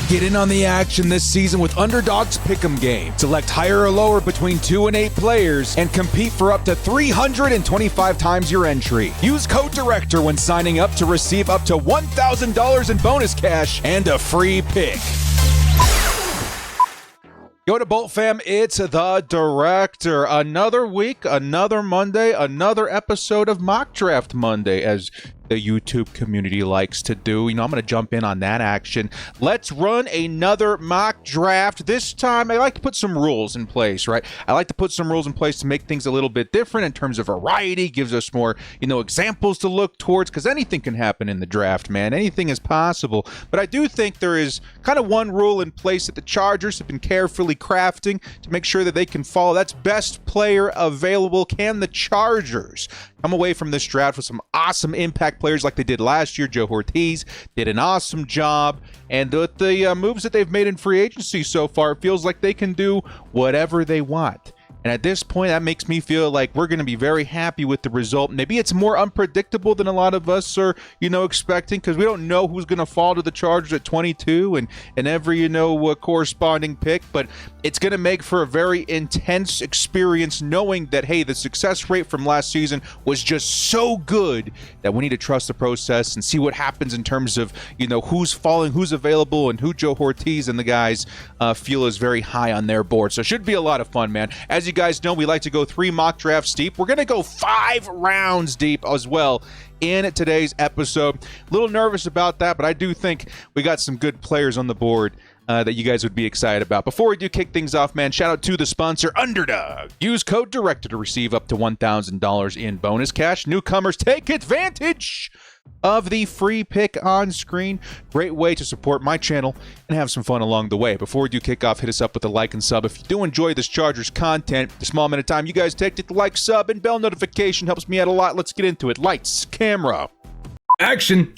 Get in on the action this season with Underdog's Pick'em game. Select higher or lower between 2 and 8 players and compete for up to 325 times your entry. Use code DIRECTOR when signing up to receive up to $1,000 in bonus cash and a free pick. Go to Bolt Fam, it's the Director. Another week, another Monday, another episode of Mock Draft Monday, as the YouTube community likes to do. I'm going to jump in on that action. Let's run another mock draft. This time, I like to put some rules in place, right? I like to put some rules in place to make things a little bit different in terms of variety, gives us more, examples to look towards, because anything can happen in the draft, man. Anything is possible. But I do think there is kind of one rule in place that the Chargers have been carefully crafting to make sure that they can follow. That's best player available. Can the Chargers come away from this draft with some awesome impact players like they did last year? Joe Ortiz did an awesome job, and with the moves that they've made in free agency so far, it feels like they can do whatever they want. And at this point, that makes me feel like we're going to be very happy with the result. Maybe it's more unpredictable than a lot of us are, expecting, because we don't know who's going to fall to the Chargers at 22 and every, corresponding pick. But it's going to make for a very intense experience knowing that, hey, the success rate from last season was just so good that we need to trust the process and see what happens in terms of, who's falling, who's available, and who Joe Ortiz and the guys feel is very high on their board. So it should be a lot of fun, man. As you guys know, we like to go 3 mock drafts deep. We're going to go 5 rounds deep as well in today's episode. A little nervous about that, but I do think we got some good players on the board that you guys would be excited about. Before we do kick things off, man, shout out to the sponsor, Underdog. Use code DIRECTOR to receive up to $1,000 in bonus cash. Newcomers, take advantage of the free pick on screen. Great way to support my channel and have some fun along the way. Before we do kick off, hit us up with a like and sub. If you do enjoy this Chargers content, the small amount of time you guys take to like, sub, and bell notification helps me out a lot. Let's get into it. Lights, camera, action.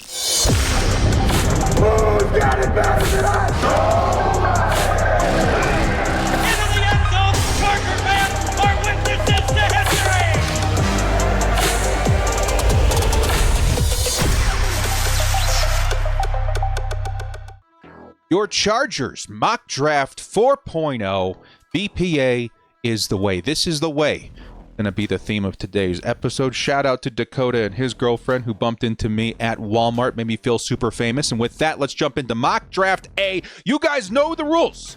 Who's got it better than us? Into the end zone, Charger fans are witnesses to history! Your Chargers mock draft 4.0 BPA is the way. This is the way. Going to be the theme of today's episode. Shout out to Dakota and his girlfriend who bumped into me at Walmart, made me feel super famous. And with that, let's jump into mock draft A. You guys know the rules.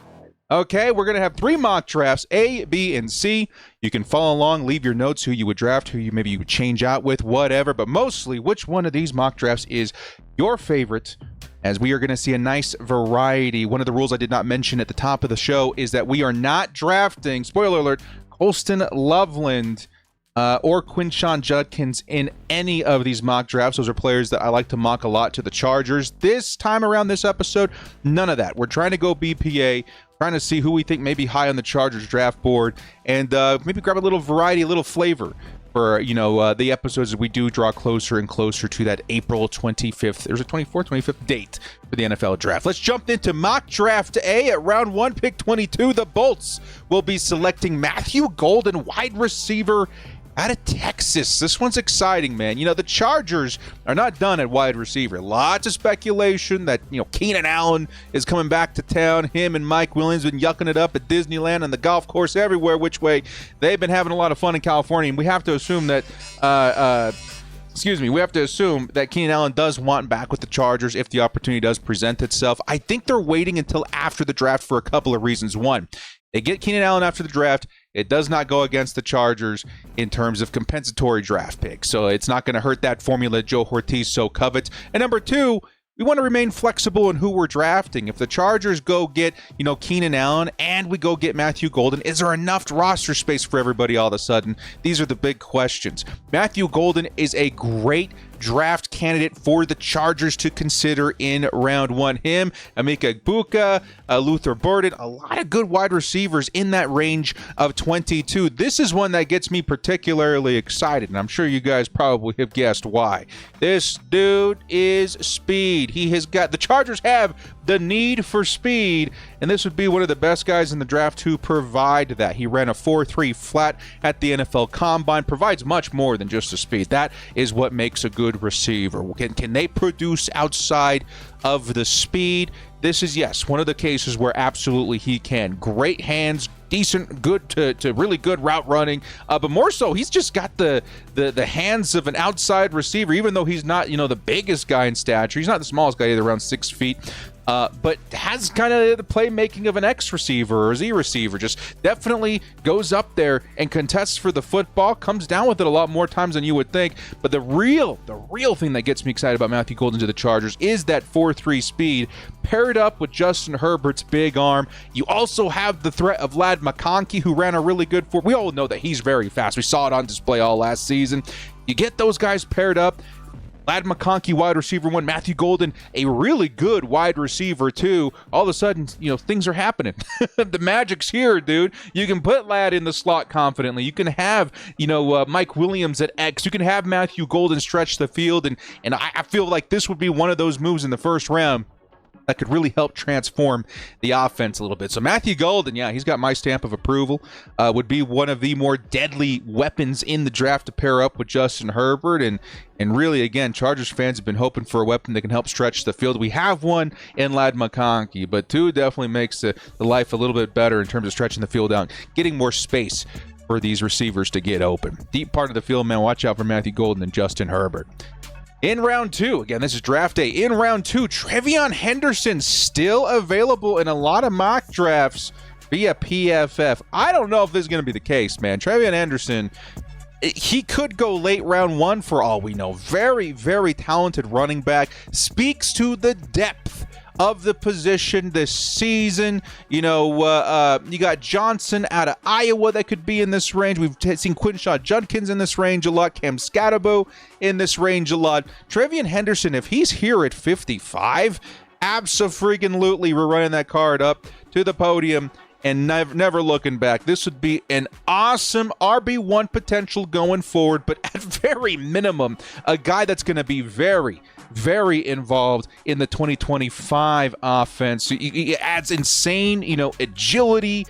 Okay, we're going to have 3 mock drafts, A, B, and C. You can follow along, leave your notes, who you would draft, who you would change out with, whatever. But mostly, which one of these mock drafts is your favorite, as we are going to see a nice variety. One of the rules I did not mention at the top of the show is that we are not drafting, spoiler alert, Colston Loveland or Quinshon Judkins in any of these mock drafts. Those are players that I like to mock a lot to the Chargers. This time around, this episode, none of that. We're trying to go BPA, trying to see who we think may be high on the Chargers draft board, and maybe grab a little variety, a little flavor for, the episodes that we do draw closer and closer to that April 25th, there's a 24th, 25th date for the NFL draft. Let's jump into mock draft A at round 1, pick 22. The Bolts will be selecting Matthew Golden, wide receiver out of Texas. This one's exciting, man. The Chargers are not done at wide receiver. Lots of speculation that, Keenan Allen is coming back to town. Him and Mike Williams been yucking it up at Disneyland and the golf course everywhere, which way they've been having a lot of fun in California. And we have to assume that, we have to assume that Keenan Allen does want back with the Chargers if the opportunity does present itself. I think they're waiting until after the draft for a couple of reasons. One, they get Keenan Allen after the draft. It does not go against the Chargers in terms of compensatory draft picks. So it's not going to hurt that formula Joe Ortiz so covets. And number 2, we want to remain flexible in who we're drafting. If the Chargers go get, Keenan Allen and we go get Matthew Golden, is there enough roster space for everybody all of a sudden? These are the big questions. Matthew Golden is a great draft candidate for the Chargers to consider in round 1. Him, Emeka Egbuka, Luther Burden, a lot of good wide receivers in that range of 22. This is one that gets me particularly excited, and I'm sure you guys probably have guessed why. This dude is speed. The Chargers have the need for speed, and this would be one of the best guys in the draft to provide that. He ran a 4.3 flat at the NFL Combine, provides much more than just the speed. That is what makes a good receiver. Can they produce outside of the speed? this is, yes, one of the cases where absolutely he can. Great hands, decent, good to really good route running, but more so, he's just got the hands of an outside receiver, even though he's not, the biggest guy in stature. He's not the smallest guy, either, around 6 feet. But has kind of the playmaking of an X receiver or Z receiver. Just definitely goes up there and contests for the football, comes down with it a lot more times than you would think. But the real thing that gets me excited about Matthew Golden to the Chargers is that 4.3 speed paired up with Justin Herbert's big arm. You also have the threat of Ladd McConkey, who ran a really good we all know that he's very fast. We saw it on display all last season. You get those guys paired up. Ladd McConkey, wide receiver 1. Matthew Golden, a really good wide receiver 2. All of a sudden, things are happening. The magic's here, dude. You can put Ladd in the slot confidently. You can have, Mike Williams at X. You can have Matthew Golden stretch the field. And I feel like this would be one of those moves in the first round that could really help transform the offense a little bit. So Matthew Golden, yeah, he's got my stamp of approval. Would be one of the more deadly weapons in the draft to pair up with Justin Herbert. And really, again, Chargers fans have been hoping for a weapon that can help stretch the field. We have one in Ladd McConkey, but 2 definitely makes the life a little bit better in terms of stretching the field out, getting more space for these receivers to get open. Deep part of the field, man, watch out for Matthew Golden and Justin Herbert. In round 2, again, this is draft day. In round 2, Trevion Henderson still available in a lot of mock drafts via PFF. I don't know if this is going to be the case, man. Trevion Henderson, he could go late round 1 for all we know. Very, very talented running back. Speaks to the depth of the position this season. You got Johnson out of Iowa that could be in this range. We've seen Quinshaw Judkins in this range a lot. Cam Scatterbo in this range a lot. Trevion Henderson, if he's here at 55, abso-freaking-lutely, we're running that card up to the podium and never looking back. This would be an awesome RB1 potential going forward, but at very minimum, a guy that's going to be very, very involved in the 2025 offense. He adds insane, agility,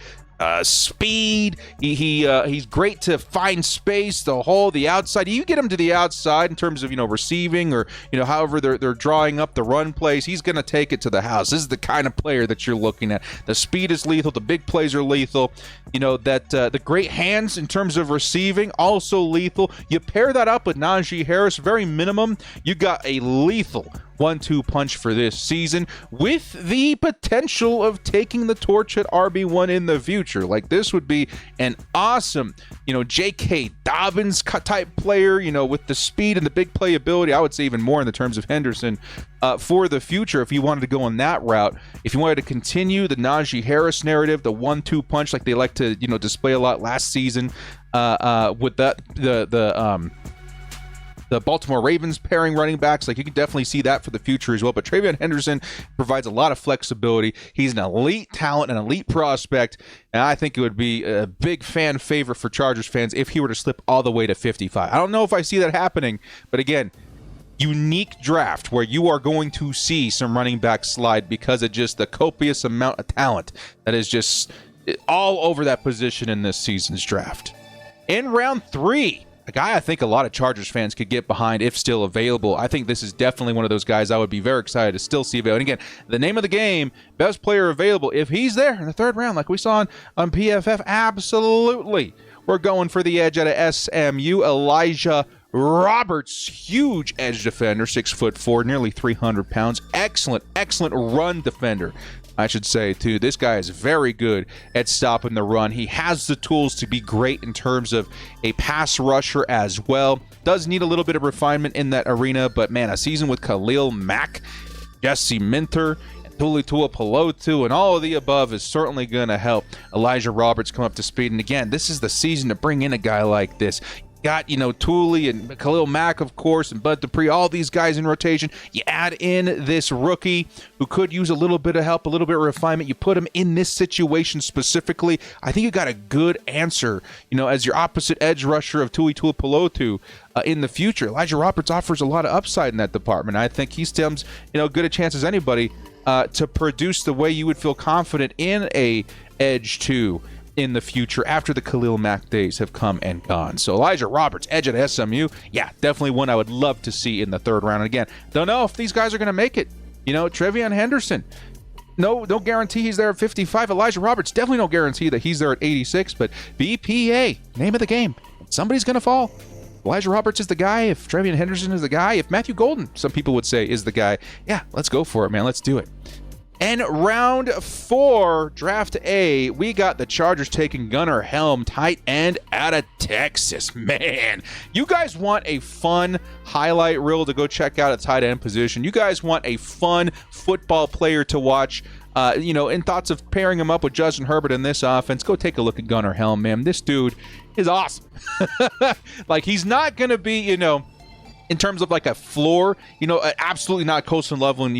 speed. He's great to find space, the hole, the outside. You get him to the outside in terms of receiving or however they're drawing up the run plays. He's going to take it to the house. This is the kind of player that you're looking at. The speed is lethal. The big plays are lethal. The great hands in terms of receiving also lethal. You pair that up with Najee Harris, very minimum. You got a lethal 1-2 punch for this season with the potential of taking the torch at RB1 in the future. Like, this would be an awesome, J.K. Dobbins type player, with the speed and the big playability. I would say even more in the terms of Henderson for the future if you wanted to go on that route. If you wanted to continue the Najee Harris narrative, the 1-2 punch like they like to, display a lot last season with the Baltimore Ravens pairing running backs, like you can definitely see that for the future as well. But Trevion Henderson provides a lot of flexibility. He's an elite talent, an elite prospect, and I think it would be a big fan favorite for Chargers fans if he were to slip all the way to 55. I don't know if I see that happening, but again, unique draft where you are going to see some running back slide because of just the copious amount of talent that is just all over that position in this season's draft. In round 3, a guy I think a lot of Chargers fans could get behind if still available. I think this is definitely one of those guys I would be very excited to still see available. And again, the name of the game, best player available. If he's there in the 3rd round, like we saw on PFF, absolutely. We're going for the edge out of SMU. Elijah Roberts, huge edge defender, 6'4", nearly 300 pounds. Excellent run defender, I should say, too. This guy is very good at stopping the run. He has the tools to be great in terms of a pass rusher as well. Does need a little bit of refinement in that arena, but man, a season with Khalil Mack, Jesse Minter, Tuli Tuipulotu, and all of the above is certainly going to help Elijah Roberts come up to speed. And again, this is the season to bring in a guy like this. Got, Tuli and Khalil Mack, of course, and Bud Dupree, all these guys in rotation. You add in this rookie who could use a little bit of help, a little bit of refinement. You put him in this situation specifically. I think you got a good answer, as your opposite edge rusher of Tuli Tuipulotu in the future. Elijah Roberts offers a lot of upside in that department. I think he stems, good a chance as anybody to produce the way you would feel confident in a edge 2 in the future after the Khalil Mack days have come and gone. So Elijah Roberts, edge at SMU, yeah, definitely one I would love to see in the 3rd round. And again, don't know if these guys are going to make it. Trevion Henderson, no guarantee he's there at 55. Elijah Roberts, definitely no guarantee that he's there at 86, but BPA, name of the game. Somebody's going to fall. Elijah Roberts is the guy. If Trevian Henderson is the guy, if Matthew Golden, some people would say, is the guy, yeah, let's go for it, man. Let's do it. And round 4, draft A, we got the Chargers taking Gunnar Helm, tight end out of Texas. Man, you guys want a fun highlight reel to go check out at tight end position. You guys want a fun football player to watch. In thoughts of pairing him up with Justin Herbert in this offense, go take a look at Gunnar Helm, man. This dude is awesome. Like, he's not going to be, in terms of like a floor, absolutely not Colson Loveland,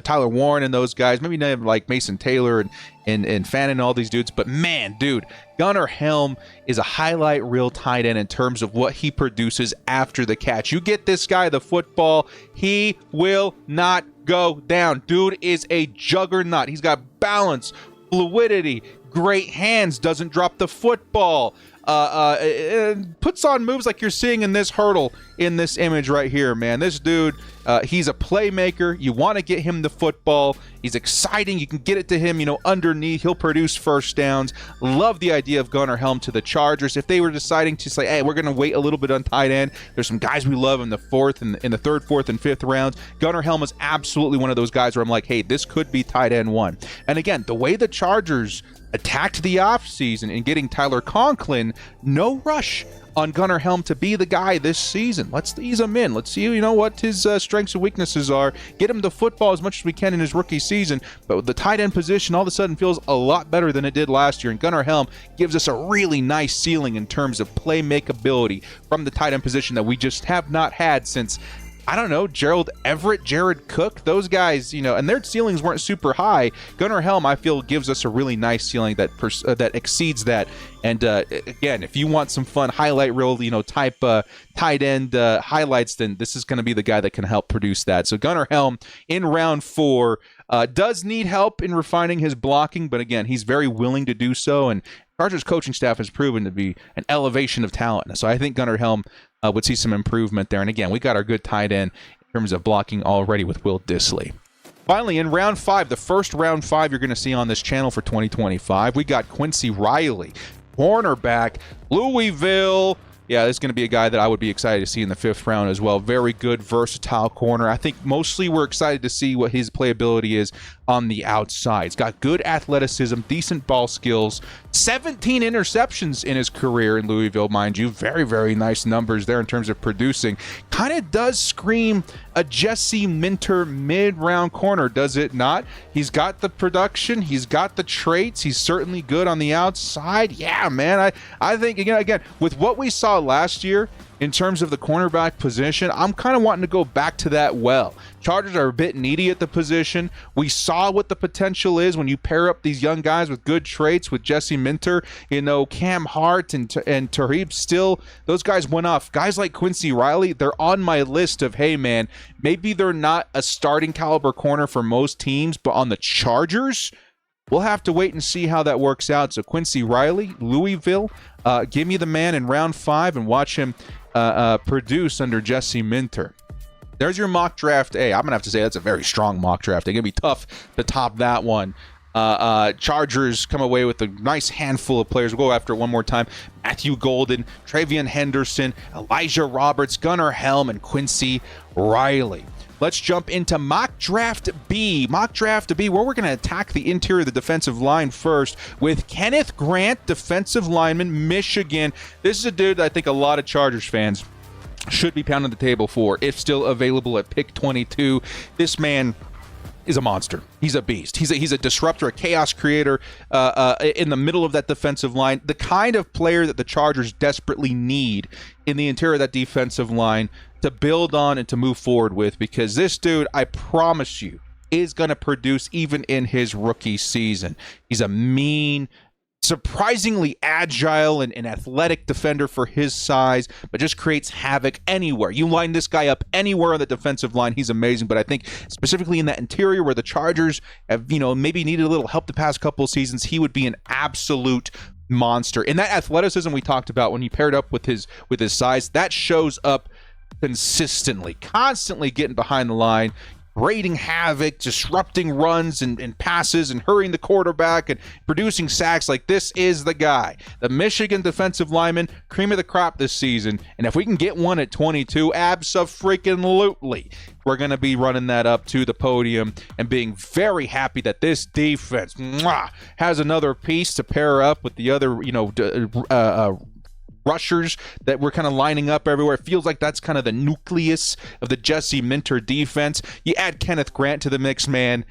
Tyler Warren and those guys, maybe not like Mason Taylor and Fannin and all these dudes, but man, dude, Gunnar Helm is a highlight reel tight end in terms of what he produces after the catch. You get this guy the football, he will not go down. Dude is a juggernaut. He's got balance, fluidity, great hands, doesn't drop the football. Puts on moves like you're seeing in this hurdle in this image right here, man. This dude, he's a playmaker. You want to get him the football. He's exciting. You can get it to him, underneath. He'll produce first downs. Love the idea of Gunnar Helm to the Chargers. If they were deciding to say, hey, we're going to wait a little bit on tight end, there's some guys we love in the fourth and in the third, fourth, and fifth rounds. Gunnar Helm is absolutely one of those guys where I'm like, hey, this could be tight end 1. And again, the way the Chargers attacked the offseason in getting Tyler Conklin, no rush on Gunnar Helm to be the guy this season. Let's ease him in. Let's see, what his strengths and weaknesses are. Get him the football as much as we can in his rookie season. But the tight end position all of a sudden feels a lot better than it did last year. And Gunnar Helm gives us a really nice ceiling in terms of playmakeability from the tight end position that we just have not had since, I don't know, Gerald Everett, Jared Cook, those guys, and their ceilings weren't super high. Gunnar Helm, I feel, gives us a really nice ceiling that exceeds that. And again, if you want some fun highlight reel, type tight end highlights, then this is going to be the guy that can help produce that. So Gunnar Helm in round 4 does need help in refining his blocking, but again, he's very willing to do so. And Chargers coaching staff has proven to be an elevation of talent. So I think Gunnar Helm would see some improvement there. And again, we got our good tight end in terms of blocking already with Will Dissly. Finally, in round 5, the first round 5 you're going to see on this channel for 2025, we got Quincy Riley, cornerback, Louisville. Yeah, this is going to be a guy that I would be excited to see in the 5th round as well. Very good, versatile corner. I think mostly we're excited to see what his playability is on the outside. He's got good athleticism, decent ball skills, 17 interceptions in his career in Louisville, mind you. Very, very nice numbers there in terms of producing. Kind of does scream a Jesse Minter mid-round corner, does it not? He's got the production. He's got the traits. He's certainly good on the outside. Yeah, man, I think, again, with what we saw last year in terms of the cornerback position, I'm kind of wanting to go back to that well. Chargers are a bit needy at the position. We saw what the potential is when you pair up these young guys with good traits with Jesse Minter, Cam Hart and Tarib Still. Those guys went off. Guys like Quincy Riley, they're on my list of, hey, man, maybe they're not a starting caliber corner for most teams, but on the Chargers, we'll have to wait and see how that works out. So Quincy Riley, Louisville, give me the man in round 5 and watch him produce under Jesse Minter. There's your mock draft A. I'm going to have to say that's a very strong mock draft. It's going to be tough to top that one. Chargers come away with a nice handful of players. We'll go after it one more time. Matthew Golden, Trevian Henderson, Elijah Roberts, Gunnar Helm, and Quincy Riley. Let's jump into Mock Draft B. Mock Draft B, where we're going to attack the interior of the defensive line first with Kenneth Grant, defensive lineman, Michigan. This is a dude that I think a lot of Chargers fans should be pounding the table for, if still available at pick 22. This man is a monster. He's a beast. He's a disruptor, a chaos creator in the middle of that defensive line. The kind of player that the Chargers desperately need in the interior of that defensive line to build on and to move forward with, because this dude, I promise you, is going to produce even in his rookie season. He's a mean, surprisingly agile and athletic defender for his size, but just creates havoc anywhere. You line this guy up anywhere on the defensive line, he's amazing. But I think specifically in that interior where the Chargers have, maybe needed a little help the past couple of seasons, he would be an absolute monster. And that athleticism we talked about when he paired up with his size, that shows up consistently, constantly getting behind the line. creating havoc, disrupting runs and passes and hurrying the quarterback and producing sacks. Like, this is the guy. The Michigan defensive lineman, cream of the crop this season. And if we can get one at 22, abso-freaking-lutely, we're going to be running that up to the podium and being very happy that this defense has another piece to pair up with the other, rushers that we're kind of lining up everywhere. It feels like that's kind of the nucleus of the Jesse Minter defense. You add Kenneth Grant to the mix, man,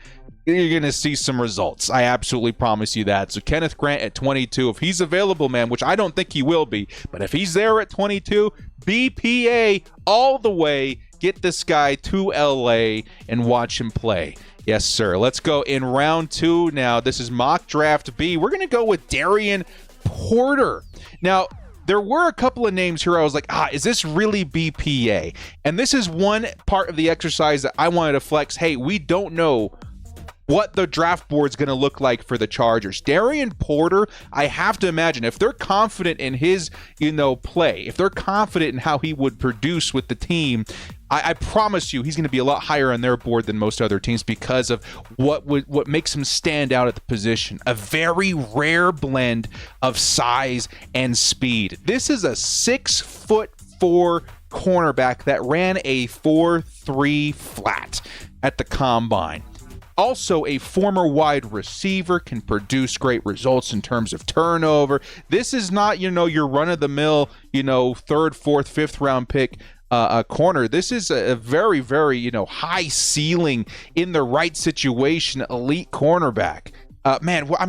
you're going to see some results. I absolutely promise you that. So Kenneth Grant at 22, if he's available, man, which I don't think he will be, but if he's there at 22, BPA all the way. Get this guy to LA and watch him play. Yes, sir. Let's go in round 2 now. This is mock draft B. We're going to go with Darian Porter. Now, there were a couple of names here I was like, is this really BPA? And this is one part of the exercise that I wanted to flex. Hey, we don't know what the draft board's going to look like for the Chargers. Darian Porter, I have to imagine, if they're confident in his, play, if they're confident in how he would produce with the team, I promise you he's going to be a lot higher on their board than most other teams because of what makes him stand out at the position. A very rare blend of size and speed. This is a 6'4" cornerback that ran a 4.3 flat at the combine. Also, a former wide receiver, can produce great results in terms of turnover. This is not, your run-of-the-mill, third, fourth, fifth round pick a corner. This is a very, very, high ceiling in the right situation, elite cornerback.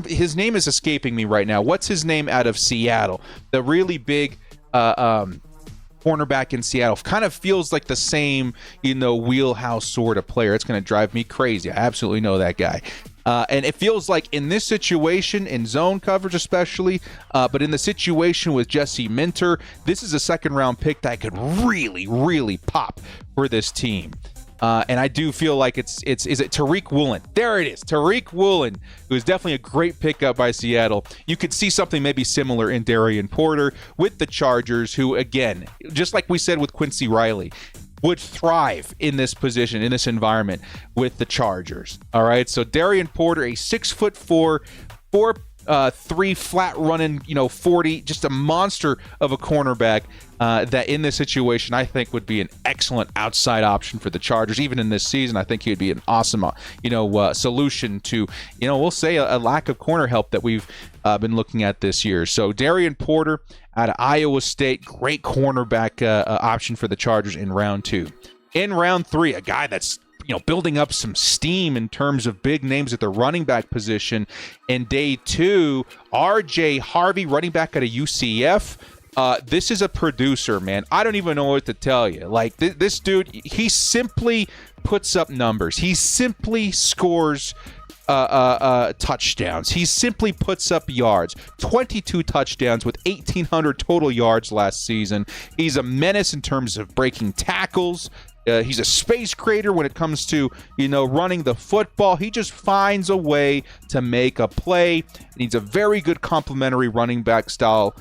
His name is escaping me right now. What's his name out of Seattle? The really big cornerback in Seattle. Kind of feels like the same, wheelhouse sort of player. It's going to drive me crazy. I absolutely know that guy. And it feels like in this situation, in zone coverage especially, but in the situation with Jesse Minter, this is a second-round pick that could really, really pop for this team. And I do feel like is it Tariq Woolen? There it is, Tariq Woolen, who is definitely a great pickup by Seattle. You could see something maybe similar in Darian Porter with the Chargers, who, again, just like we said with Quincy Riley, would thrive in this position, in this environment with the Chargers. All right, so Darian Porter, a 6'4", 4.3 flat running, 40, just a monster of a cornerback that in this situation I think would be an excellent outside option for the Chargers. Even in this season, I think he would be an awesome, solution to, we'll say a lack of corner help that we've been looking at this year. So Darian Porter out of Iowa State, great cornerback option for the Chargers in round 2. In round 3, a guy that's building up some steam in terms of big names at the running back position. In day 2, RJ Harvey, running back out of UCF. This is a producer, man. I don't even know what to tell you. Like, this dude, he simply puts up numbers. He simply scores touchdowns. He simply puts up yards. 22 touchdowns with 1,800 total yards last season. He's a menace in terms of breaking tackles. He's a space creator when it comes to, running the football. He just finds a way to make a play. And he's a very good complementary running back style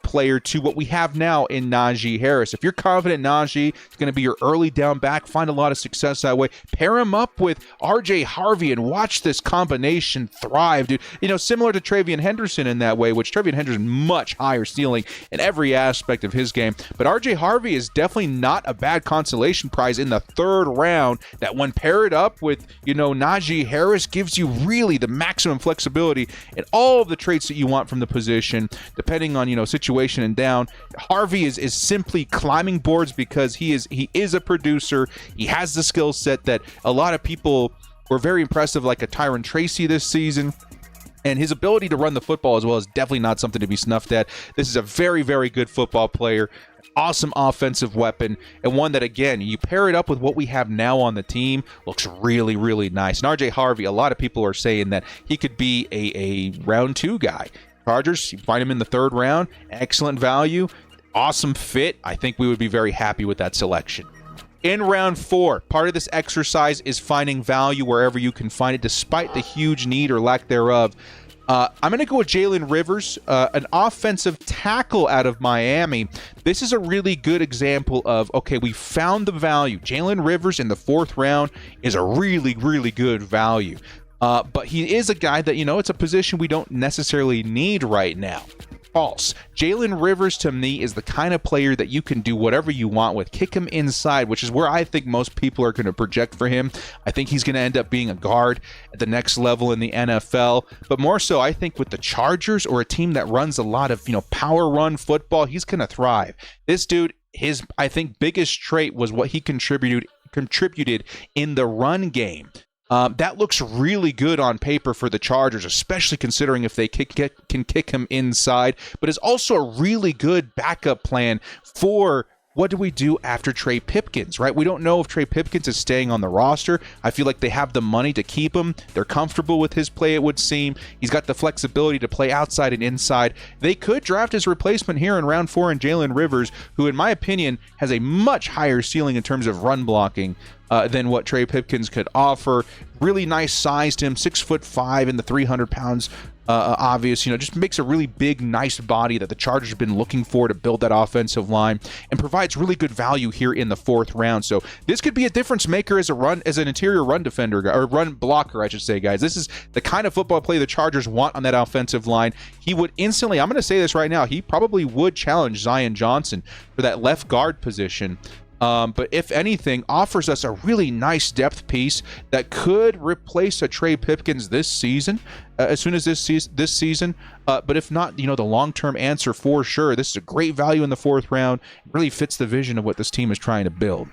player to what we have now in Najee Harris. If you're confident Najee is going to be your early down back, find a lot of success that way. Pair him up with RJ Harvey and watch this combination thrive, dude. Similar to Travion Henderson in that way, which Travion Henderson much higher ceiling in every aspect of his game. But RJ Harvey is definitely not a bad consolation prize in the third round that when paired up with, Najee Harris gives you really the maximum flexibility and all of the traits that you want from the position, depending on, situation and down. Harvey is simply climbing boards because he is a producer. He has the skill set that a lot of people were very impressive, like a Tyron Tracy this season. And his ability to run the football as well is definitely not something to be snuffed at. This is a very, very good football player. Awesome offensive weapon, and one that, again, you pair it up with what we have now on the team, looks really, really nice. And RJ Harvey, a lot of people are saying that he could be a round 2 guy. Chargers, you find him in the third round, excellent value, awesome fit. I think we would be very happy with that selection. In round 4, part of this exercise is finding value wherever you can find it, despite the huge need or lack thereof I'm going to go with Jalen Rivers, an offensive tackle out of Miami. This is a really good example of, okay, we found the value. Jalen Rivers in the 4th round is a really, really good value. But he is a guy that, it's a position we don't necessarily need right now. False. Jalen Rivers, to me, is the kind of player that you can do whatever you want with. Kick him inside, which is where I think most people are going to project for him. I think he's going to end up being a guard at the next level in the NFL. But more so, I think with the Chargers or a team that runs a lot of, power run football, he's going to thrive. This dude, his, I think, biggest trait was what he contributed in the run game. That looks really good on paper for the Chargers, especially considering if they can kick him inside, but is also a really good backup plan for what do we do after Trey Pipkins, right? We don't know if Trey Pipkins is staying on the roster. I feel like they have the money to keep him. They're comfortable with his play, it would seem. He's got the flexibility to play outside and inside. They could draft his replacement here in round 4 in Jalen Rivers, who, in my opinion, has a much higher ceiling in terms of run blocking than what Trey Pipkins could offer. Really nice size to him, 6'5" in the 300 pounds. Obvious, just makes a really big, nice body that the Chargers have been looking for to build that offensive line, and provides really good value here in the 4th round. So this could be a difference maker as an interior run defender, or run blocker, I should say, guys. This is the kind of football play the Chargers want on that offensive line. He would instantly, I'm going to say this right now, he probably would challenge Zion Johnson for that left guard position. But if anything, offers us a really nice depth piece that could replace a Trey Pipkins this season, as soon as this season. But if not, the long-term answer for sure. This is a great value in the 4th round. It really fits the vision of what this team is trying to build.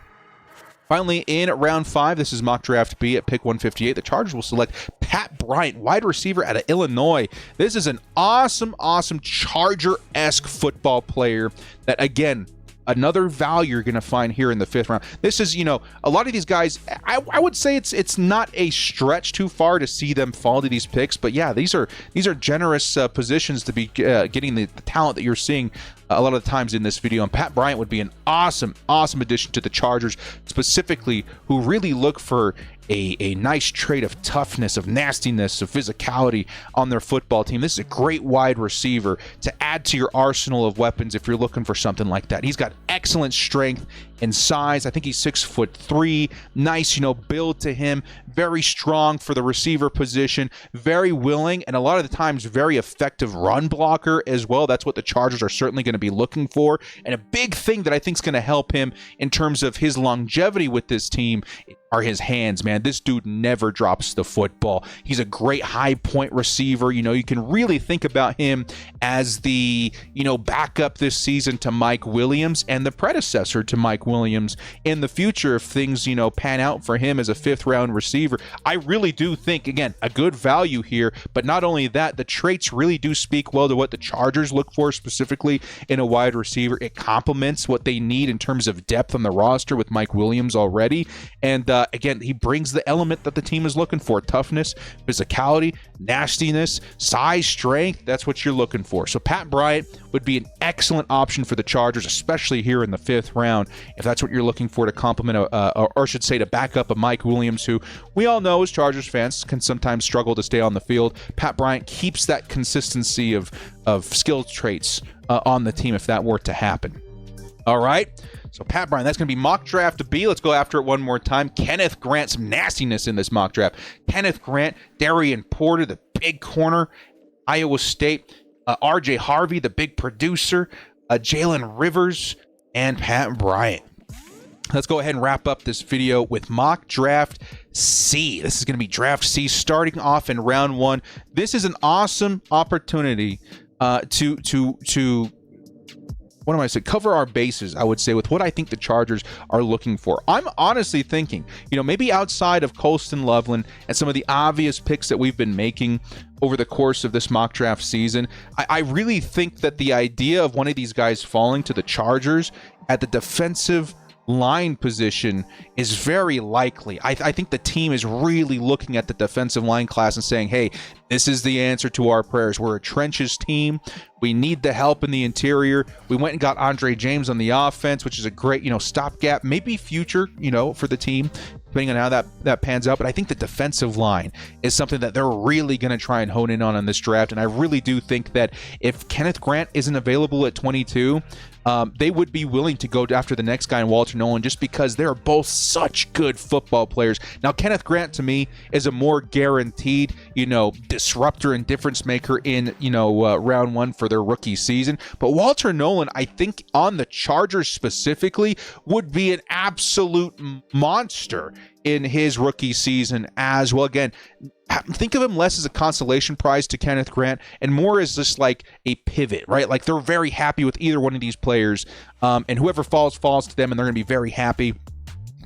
Finally, in round 5, this is mock draft B at pick 158. The Chargers will select Pat Bryant, wide receiver out of Illinois. This is an awesome Charger-esque football player that, again, another value you're going to find here in the 5th round. This is, a lot of these guys, I would say it's not a stretch too far to see them fall to these picks, but yeah, these are generous positions to be getting the talent that you're seeing a lot of the times in this video. And Pat Bryant would be an awesome addition to the Chargers, specifically, who really look for a nice trait of toughness, of nastiness, of physicality on their football team. This is a great wide receiver to add to your arsenal of weapons if you're looking for something like that. He's got excellent strength and size. I think he's 6'3", nice, build to him, very strong for the receiver position, very willing, and a lot of the times very effective run blocker as well. That's what the Chargers are certainly going to be looking for. And a big thing that I think is going to help him in terms of his longevity with this team are his hands, man. This dude never drops the football. He's a great high point receiver. You can really think about him as the, backup this season to Mike Williams and the predecessor to Mike Williams in the future if things, pan out for him as a 5th round receiver. I really do think, again, a good value here, but not only that, the traits really do speak well to what the Chargers look for specifically in a wide receiver. It complements what they need in terms of depth on the roster with Mike Williams already. And again, he brings the element that the team is looking for: toughness, physicality, nastiness, size, strength. That's what you're looking for. So Pat Bryant would be an excellent option for the Chargers, especially here in the 5th round, if that's what you're looking for to complement, or I should say to back up a Mike Williams, who we all know as Chargers fans can sometimes struggle to stay on the field. Pat Bryant keeps that consistency of skill traits on the team if that were to happen. All right. So Pat Bryant, that's going to be mock draft B. Let's go after it one more time. Kenneth Grant, some nastiness in this mock draft. Kenneth Grant, Darian Porter, the big corner, Iowa State, RJ Harvey, the big producer, Jalen Rivers, and Pat Bryant. Let's go ahead and wrap up this video with mock draft C. This is going to be draft C starting off in round 1. This is an awesome opportunity to what am I saying? Cover our bases, I would say, with what I think the Chargers are looking for. I'm honestly thinking, maybe outside of Colston Loveland and some of the obvious picks that we've been making over the course of this mock draft season, I really think that the idea of one of these guys falling to the Chargers at the defensive line position is very likely. I think the team is really looking at the defensive line class and saying, hey, this is the answer to our prayers. We're a trenches team. We need the help in the interior. We went and got Andre James on the offense, which is a great, stopgap, maybe future, for the team. depending on how that pans out. But I think the defensive line is something that they're really going to try and hone in on this draft. And I really do think that if Kenneth Grant isn't available at 22, they would be willing to go after the next guy in Walter Nolan, just because they're both such good football players. Now, Kenneth Grant to me is a more guaranteed, disruptor and difference maker in, round one for their rookie season. But Walter Nolan, I think on the Chargers specifically, would be an absolute monster in his rookie season as well. Again, think of him less as a consolation prize to Kenneth Grant and more as just like a pivot, right? Like they're very happy with either one of these players, and whoever falls to them, and they're going to be very happy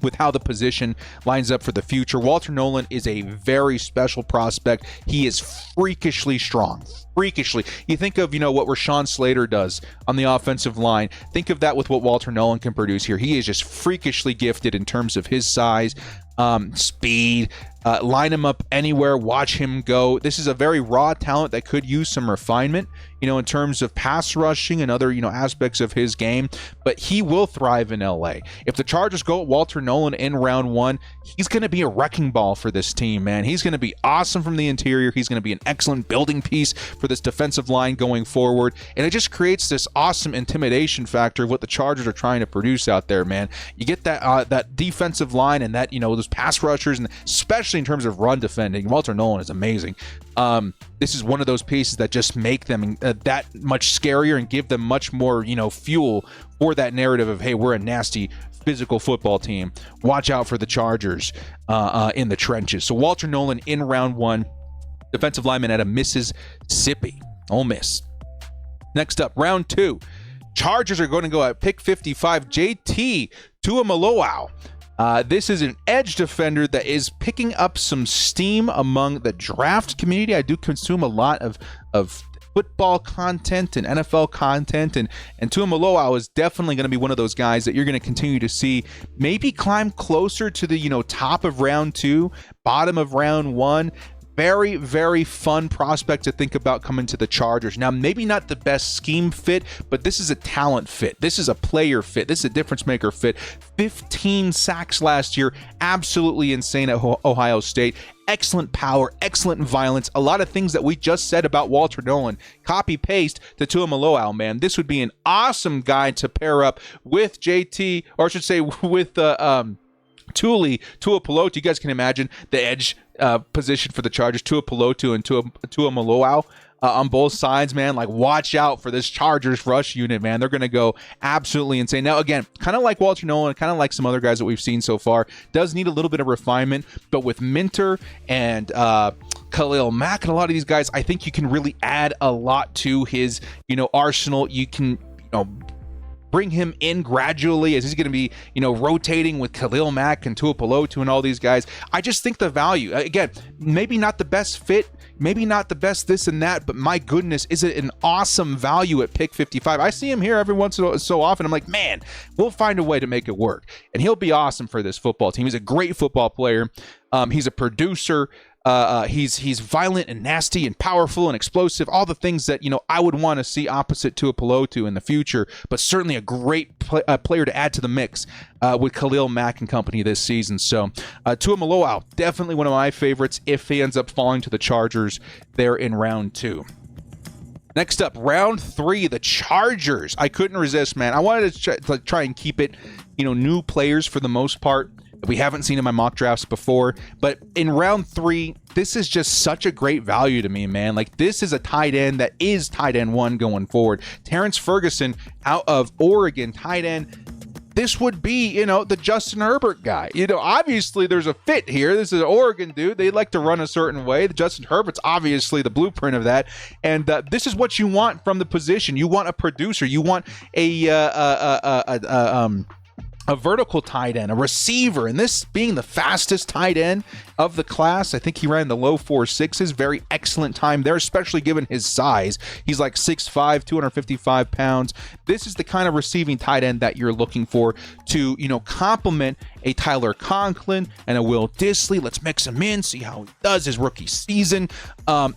with how the position lines up for the future. Walter Nolan is a very special prospect. He is freakishly strong. Freakishly. You think of, what Rashawn Slater does on the offensive line. Think of that with what Walter Nolan can produce here. He is just freakishly gifted in terms of his size, speed. Line him up anywhere, watch him go. This is a very raw talent that could use some refinement, in terms of pass rushing and other, aspects of his game, but he will thrive in LA. If the Chargers go at Walter Nolan in round one, he's going to be a wrecking ball for this team, man. He's going to be awesome from the interior. He's going to be an excellent building piece for this defensive line going forward, and it just creates this awesome intimidation factor of what the Chargers are trying to produce out there, man. You get that defensive line and that, those pass rushers, and especially in terms of run defending, Walter Nolan is amazing. This is one of those pieces that just make them that much scarier and give them much more, fuel for that narrative of, hey, we're a nasty physical football team. Watch out for the Chargers in the trenches. So Walter Nolan in round one, defensive lineman out of Mississippi, Ole Miss. Next up, round two, Chargers are going to go at pick 55, JT Tuimoloau. This is an edge defender that is picking up some steam among the draft community. I do consume a lot of football content and NFL content, and Tuimoloau is definitely going to be one of those guys that you're going to continue to see maybe climb closer to the top of round two, bottom of round one. Very, very fun prospect to think about coming to the Chargers. Now, maybe not the best scheme fit, but this is a talent fit. This is a player fit. This is a difference maker fit. 15 sacks last year. Absolutely insane at Ohio State. Excellent power, excellent violence. A lot of things that we just said about Walter Nolan. Copy paste to Tuimoloau, man. This would be an awesome guy to pair up with JT, or I should say with Tuipulotu. You guys can imagine the edge position for the Chargers, Tuipulotu and Tuimoloau on both sides, man. Like, watch out for this Chargers rush unit, man. They're going to go absolutely insane. Now, again, kind of like Walter Nolan, kind of like some other guys that we've seen so far, does need a little bit of refinement, but with Minter and Khalil Mack and a lot of these guys, I think you can really add a lot to his, arsenal. You can, bring him in gradually as he's going to be, rotating with Khalil Mack and Tuipulotu and all these guys. I just think the value, again, maybe not the best fit, maybe not the best this and that, but my goodness, is it an awesome value at pick 55? I see him here every once in so often. I'm like, man, we'll find a way to make it work. And he'll be awesome for this football team. He's a great football player. He's a producer. He's violent and nasty and powerful and explosive, all the things that, I would want to see opposite Tuipulotu in the future, but certainly a great player to add to the mix with Khalil Mack and company this season. So Tuimoloau, definitely one of my favorites if he ends up falling to the Chargers there in round two. Next up, round three, the Chargers. I couldn't resist, man. I wanted to try and keep it, new players for the most part. We haven't seen in my mock drafts before, but in round three, this is just such a great value to me, man. Like, this is a tight end that is tight end one going forward. Terrence Ferguson out of Oregon, tight end. This would be, the Justin Herbert guy. Obviously there's a fit here. This is an Oregon dude. They like to run a certain way. The Justin Herbert's obviously the blueprint of that. And this is what you want from the position. You want a producer. You want a vertical tight end, a receiver, and this being the fastest tight end of the class. I think he ran the low 4.6s. Very excellent time there, especially given his size. He's like 6'5", 255 pounds. This is the kind of receiving tight end that you're looking for to, complement a Tyler Conklin and a Will Dissly. Let's mix him in, see how he does his rookie season.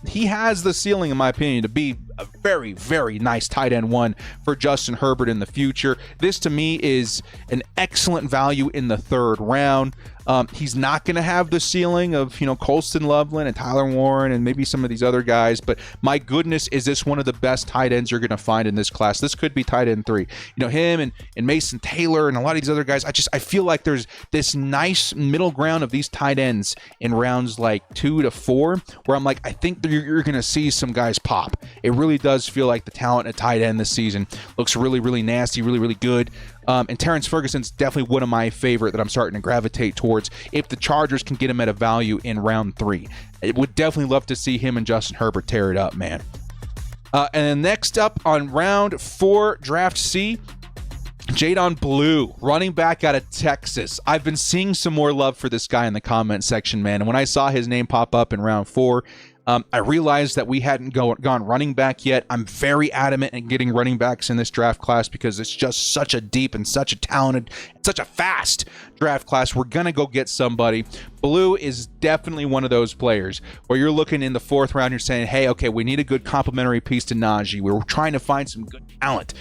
He has the ceiling, in my opinion, to be a very, very nice tight end one for Justin Herbert in the future. This, to me, is an excellent value in the third round. He's not going to have the ceiling of, Colston Loveland and Tyler Warren and maybe some of these other guys, but my goodness, is this one of the best tight ends you're going to find in this class. This could be tight end 3. Him and Mason Taylor and a lot of these other guys, I feel like there's this nice middle ground of these tight ends in rounds like 2 to 4, where I'm like, I think you're going to see some guys pop. It really does feel like the talent at tight end this season looks really, really nasty, really, really good. And Terrence Ferguson's definitely one of my favorite that I'm starting to gravitate towards if the Chargers can get him at a value in round 3. I would definitely love to see him and Justin Herbert tear it up, man. And then next up on round 4, draft C, Jadon Blue, running back out of Texas. I've been seeing some more love for this guy in the comment section, man. And when I saw his name pop up in round 4, I realized that we hadn't gone running back yet. I'm very adamant in getting running backs in this draft class because it's just such a deep and such a talented, such a fast draft class. We're going to go get somebody. Blue is definitely one of those players where you're looking in the 4th round, you're saying, hey, okay, we need a good complementary piece to Najee. We're trying to find some good talent.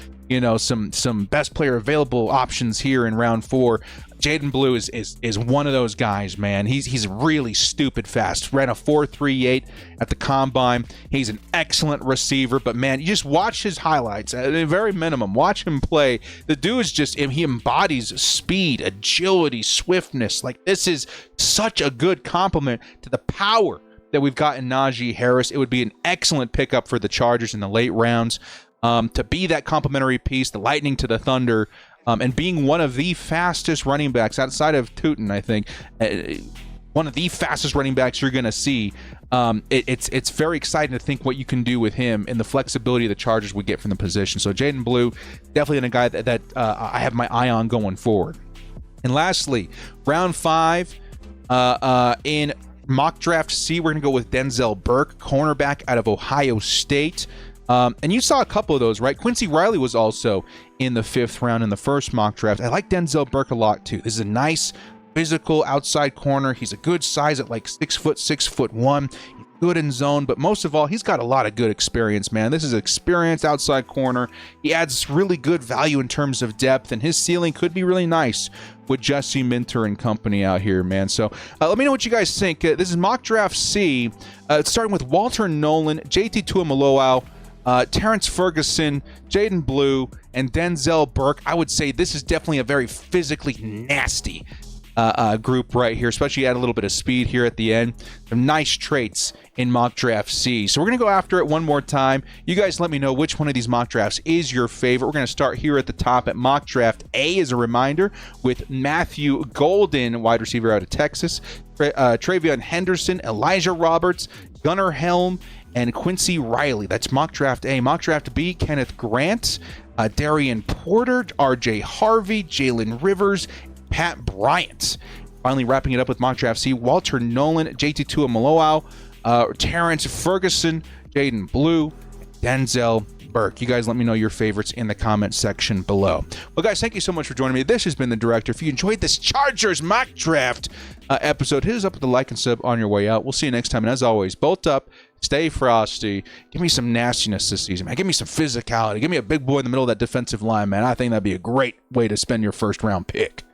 Some best player available options here in round 4. Jadon Blue is one of those guys, man. He's really stupid fast. Ran a 4.38 at the combine. He's an excellent receiver, but man, you just watch his highlights at a very minimum. Watch him play. The dude is he embodies speed, agility, swiftness. Like, this is such a good compliment to the power that we've got in Najee Harris. It would be an excellent pickup for the Chargers in the late rounds. To be that complementary piece, the lightning to the thunder, and being one of the fastest running backs outside of Tootin, I think, one of the fastest running backs you're going to see. It's very exciting to think what you can do with him and the flexibility the Chargers would get from the position. So Jadon Blue, definitely a guy that I have my eye on going forward. And lastly, round 5, in mock draft C, we're going to go with Denzel Burke, cornerback out of Ohio State. And you saw a couple of those, right? Quincy Riley was also in the 5th round in the first mock draft. I like Denzel Burke a lot, too. This is a nice, physical outside corner. He's a good size at like 6 foot, 6'1". He's good in zone, but most of all, he's got a lot of good experience, man. This is an experienced outside corner. He adds really good value in terms of depth, and his ceiling could be really nice with Jesse Minter and company out here, man. So let me know what you guys think. This is mock draft C, starting with Walter Nolan, JT Tuimoloau, Terrence Ferguson, Jadon Blue, and Denzel Burke. I would say this is definitely a very physically nasty group right here, especially add a little bit of speed here at the end. Some nice traits in mock draft C. So we're going to go after it one more time. You guys let me know which one of these mock drafts is your favorite. We're going to start here at the top at mock draft A, as a reminder, with Matthew Golden, wide receiver out of Texas, Travion Henderson, Elijah Roberts, Gunnar Helm, and Quincy Riley. That's mock draft A. Mock draft B, Kenneth Grant, Darian Porter, RJ Harvey, Jalen Rivers, Pat Bryant. Finally wrapping it up with mock draft C, Walter Nolan, JT Tuimoloau, Terrence Ferguson, Jadon Blue, Denzel Burke. You guys let me know your favorites in the comment section below. Well, guys, thank you so much for joining me. This has been The Director. If you enjoyed this Chargers mock draft episode, hit us up with a like and sub on your way out. We'll see you next time. And as always, bolt up, stay frosty. Give me some nastiness this season, man. Give me some physicality. Give me a big boy in the middle of that defensive line, man. I think that'd be a great way to spend your first round pick.